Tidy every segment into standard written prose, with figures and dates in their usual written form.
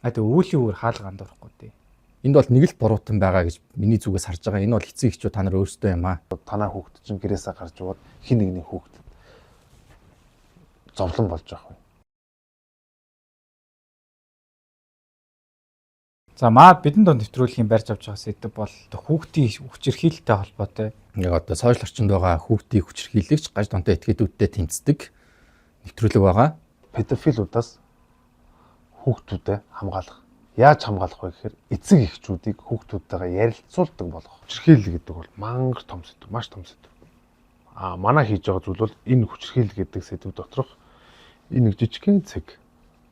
Тэгээ өвөлийн үгээр хаалга андуурахгүй дээ. Энд бол нэг л буруутан байгаа гэж миний зүгээс харж байгаа. Энэ бол эцэг эхчүүд та нар өөрсдөө юм аа. Танаа хүүхэд чинь гэрээсээ гарч яваад хин нэгний хүүхэд зовлон болж байгаа юм. За бидэнд дон нэвтрүүлгийн барьж авч байгаа сэдв бол хүүхдийн хүчирхийлэлтэй холбоотой. Яг одоо сошиал орчинд байгаа хүүхдийн хүчирхийлэгч гаж донтой этгээдүүдтэй тэмцдэг нэвтрүүлэг байгаа. Педофилуудаас хүүхдүүдэд хамгаалах. Яаж хамгаалах вэ гэхээр эцэг эхчүүдийг хүүхдүүдтэйгээ ярилцуулдаг болгох. Хүчирхийлэл гэдэг бол мангар том сэдв, маш том сэдв. Манай хийж байгаа зүйл бол энэ хүчирхийлэл гэдэг сэдв доторх энэ нэг жижигхэн цэг.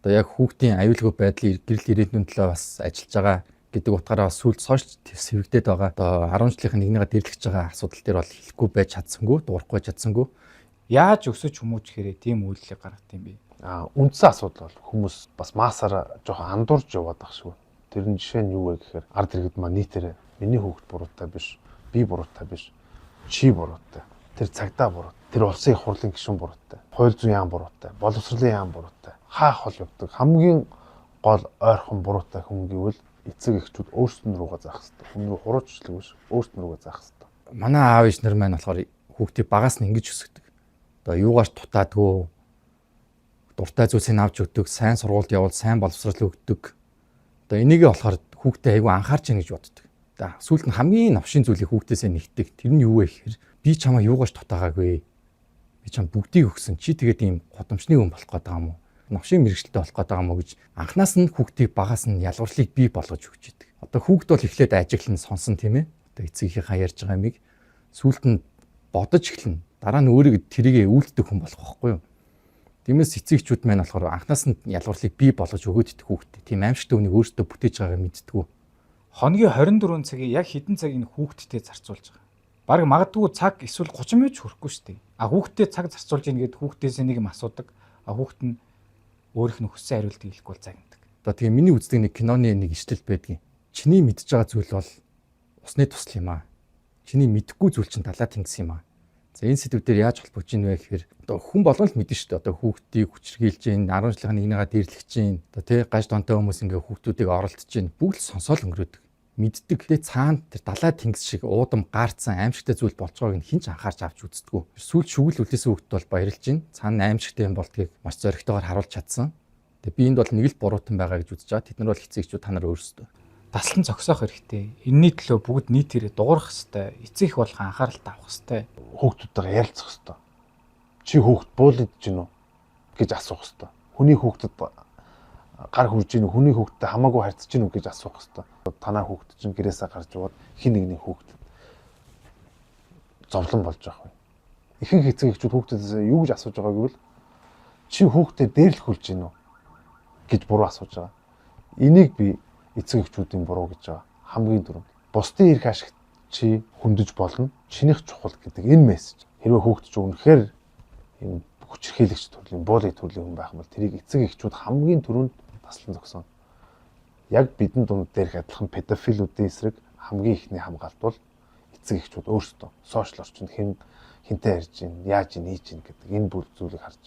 Одоо яг хүүхдийн аюулгүй байдлын гэрэл ирээдүйн төлөө бас ажиллаж байгаа гэдэг утгаараа сүүлд сошиал сэвэгдээд байгаа. Одоо 10 жилийн нэгнийгээ дэрлэгч байгаа асуудал дээр бол хэлэхгүй байж чадсангүй, дуурахгүй чадсангүй. Яаж өсөж хүмүүжихээрээ тийм үйлдэл гаргад юм бэ? Үндсэн асуудал бол хүмүүс бас маасаар жоохон андуурж яваад байх шиг байна. Тэр нь жишээ нь юу вэ гэхээр ард иргэд маань нийтээр миний хүүхд буруутай биш, би буруутай биш, чи буруутай. Тэр цагдаа буруутай. Тэр улсын их хурлын гишүүн буруутай. Хууль зүйн яам буруутай. Боловсролын яам буруутай. Хаах хол явдаг. Хамгийн гол ойрхон буруутай хүн гэвэл эцэг эхчүүд өөрсдөн рүүгээ заах хэрэгтэй. Хүн рүү хурууччлаг биш, өөрсдөн рүүгээ заах хэрэгтэй. Манай аав ээж нар маань болохоор хүүхдийг багаас нь ингэж өсгдөг. Одоо юугаарч тутаадгүй дуртай зүйлсийг авч өгдөг, сайн сургуульд явуул, сайн боловсрол өгдөг. Одоо энийгээ болохоор хүүхдээ айгүй анхаарч яах гэж боддог. Сүүлд нь хамгийн новшийн зүйлийг хүүхдээсээ нэгтдэг. Тэр нь юу вэ гэхээр би чамаа юугаарч тутаагаагүй. Би чам бүгдийг өгсөн. Чи тэгээд ийм годамчны хүн болох гээд байгаа юм уу? Новшийн мэрэгчлэлтэй болох гээд байгаа юм уу гэж анханаас нь хүүхдийг багаас нь ялгуурлыг бий болгож өгч идэг. Одоо хүүхд бол эхлээд ажиглан сонсон тийм ээ. Одоо эцэгийнхээ ярьж байгаа юмыг сүүлд нь бодож эхлэн. Дараа нь өөрийг тэрийгэ үйлддэг хүн болох байхгүй юу? Тиймээс эцэгчүүд маань болохоор анханаас нь ялгуурлыг бий болгож өгөөд идэх хүүхдэд тийм аимшигтай үнийг өөрсдөө бүтээж байгаагаа мэддэггүй. Хоногийн 24 цагийн яг хэдэн цагийг хүүхдтэд зарцуулж байгаа. Бараг магадгүй цаг эсвэл 30 минут ч хүрэхгүй шүү дээ. Хүүхдэд цаг зарцуулж ийн гэд хүүхдээс нэг юм асуудаг. Хүүхд нь өөрийнх нь хүссэн хариултыг хэлэхгүй бол загнадаг. Одоо тэгээ миний үздэг нэг киноны нэг ишлэл байдгийн. Чиний мэдж байгаа зүйл бол усны тусал юм аа. Чиний мэдэхгүй зүйл чинь далаа тэнгис юм аа. За энэ сэдв дээр яаж холбогдож ийн вэ гэхээр одоо хүн болгон л мэднэ шүү дээ. Одоо хүүхдийг хүчирхийлж ийн, 10 жилийн нэгнийгээ дэрлэгч ийн. Одоо тэгээ гаж донтой хүмүүс ингээ хүүхдүүдийг оролдож ийн. Бүгд сонсоол өнгөрөөдөг. Мэддэг. Тэгээ цаана тэр далаа тэнгис шиг уудам гаарцсан аимшигтай зүйл болж байгааг нь хинч анхаарч авч үздэггүй. Сүүл шүгэл үлээсэн хүүхд бол баярлж ийн. Цаана аимшигтай юм болдгийг маш зоригтойгоор харуулж чадсан. Тэгээ би энд бол нэг л буруутан байгаа гэж үзэж байгаа. Тэд нар бол эцэгчүүд та нар өөрсдөө таслан зогсоох хэрэгтэй. Энэний төлөө бүгд нийтээрээ дуурах хэрэгтэй. Эцэг их болох анхааралтай авах хэрэгтэй. Хүүхдүүдтэйгээ ярилцах хэрэгтэй. Чи хүүхд буулж гин үү гэж асуух хэрэгтэй. Хүний хүүхдэд гар хүрж гин үү, хүний хүүхдтэй хамаагүй харьцаж гин үү гэж асуух хэрэгтэй. Танаа хүүхд чинь гэрээсээ гарч яваад хин нэгний хүүхд зовлон болж байгаа юм. Ихэнх эцэг эхчүүд хүүхдүүдээс юу гэж асууж байгаа гэвэл чи хүүхдэд дээрлэхүүлж гин үү гэж буруу асууж байгаа. Энийг би эцэг эхчүүдийн буруу гэж байгаа. Хамгийн түрүүнд бусдын эрх ашигт чи хөндөж болно. Чинийх чухал гэдэг энэ мессеж. Хэрвээ хүүхд ч үнэхээр юм хүчирхийлэгч төрлийн, буулгын төрлийн хүн байх юм бол тэрийг эцэг эхчүүд хамгийн түрүүнд таслан зогсооно. Яг бидний дунд дээрх адилхан педофилүүдийн эсрэг хамгийн ихний хамгаалт бол эцэг эхчүүд өөрсдөө сошиал орчинд хинтээ ярьж гин, яаж ийн, хийж гин гэдэг энэ бүр зүйлийг харж.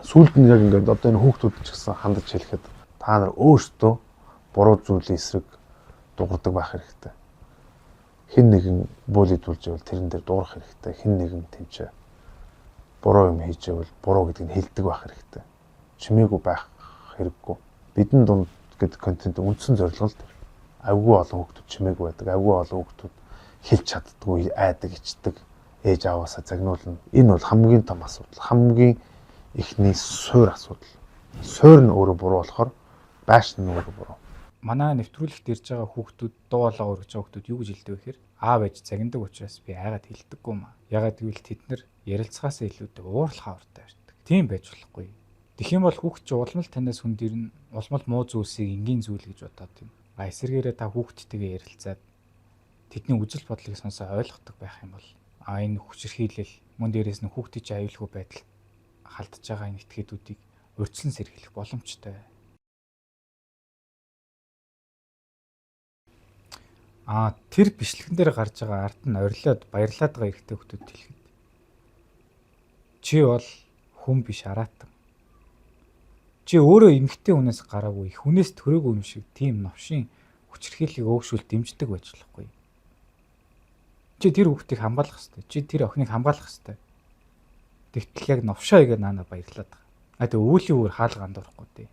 Сүүлд нь яг ингээд одоо энэ хүүхдүүд ч гэсэн хандаж хэлэхэд та нар өөрсдөө буруу зүйлийн эсрэг дуурдаг байх хэрэгтэй. Хэн нэгэн буулидүүлж байвал тэрэн дээр дуурах хэрэгтэй. Хэн нэгэн тэнцээ буруу юм хийж байвал буруу гэдгийг хэлдэг байх хэрэгтэй. Чимээгүй байх хэрэггүй. Бидний дунд гэдэг контент үндсэн зорилго л тэр. Авгүй олон хүүхдүүд чимээгүй байдаг. Авгүй олон хүүхдүүд хэлж чаддгүй, айдаг, ичдэг, ээж аваасаа загнуулна. Энэ бол хамгийн том асуудал. Хамгийн ихний суур асуудал. Суур нь өөрөө буруу болохоор байш нь өөрөө буруу. Манай нэвтрүүлэгт ирж байгаа хүүхдүүд дуу хоолой өргөж байгаа хүүхдүүд юу гэж хэлдэг вэ гэхээр аав ээж загнадаг учраас би айгаад хэлдэггүй маа. Ягаад гэвэл тэд нар ярилцахаас илүүтэй уурлахаа уртай ярьдаг. Тийм байж болохгүй. Тэгэх юм бол хүүхд чи улмал танаас хүн дэр нь улмал муу зүйлсийг энгийн зүйл гэж бодоод юм. Эсэргээрээ та хүүхдтэйгээ ярилцаад тэдний үзэл бодлыг сонсоо ойлгодог байх юм бол энэ хүчирхийлэл мөн дээрээс нь хүүхдийн чи аюулгүй байдал халдж байгаа энэ этгээдүүдийг урьдчилан сэргийлэх боломжтой. Тэр бичлэгэн дээр гарч байгаа ард нь орилоод баярлаад байгаа эрэгтэй хүүхдүүд хэлэхэд чи бол хүн биш араатан. Чи өөрөө эмэгтэй хүнээс гараагүй, их хүнээс төрөөгүй юм шиг тийм новшийн хүчирхийллийг өөгшүүл дэмждэг байж болохгүй. Чи тэр хүүхдийг хамгаалах хэрэгтэй. Чи тэр охиныг хамгаалах хэрэгтэй. Тэгтэл яг новшоо игээ наана баярлаад байгаа. А тэгээ өвөлийн өөр хаалга андуурахгүй дээ.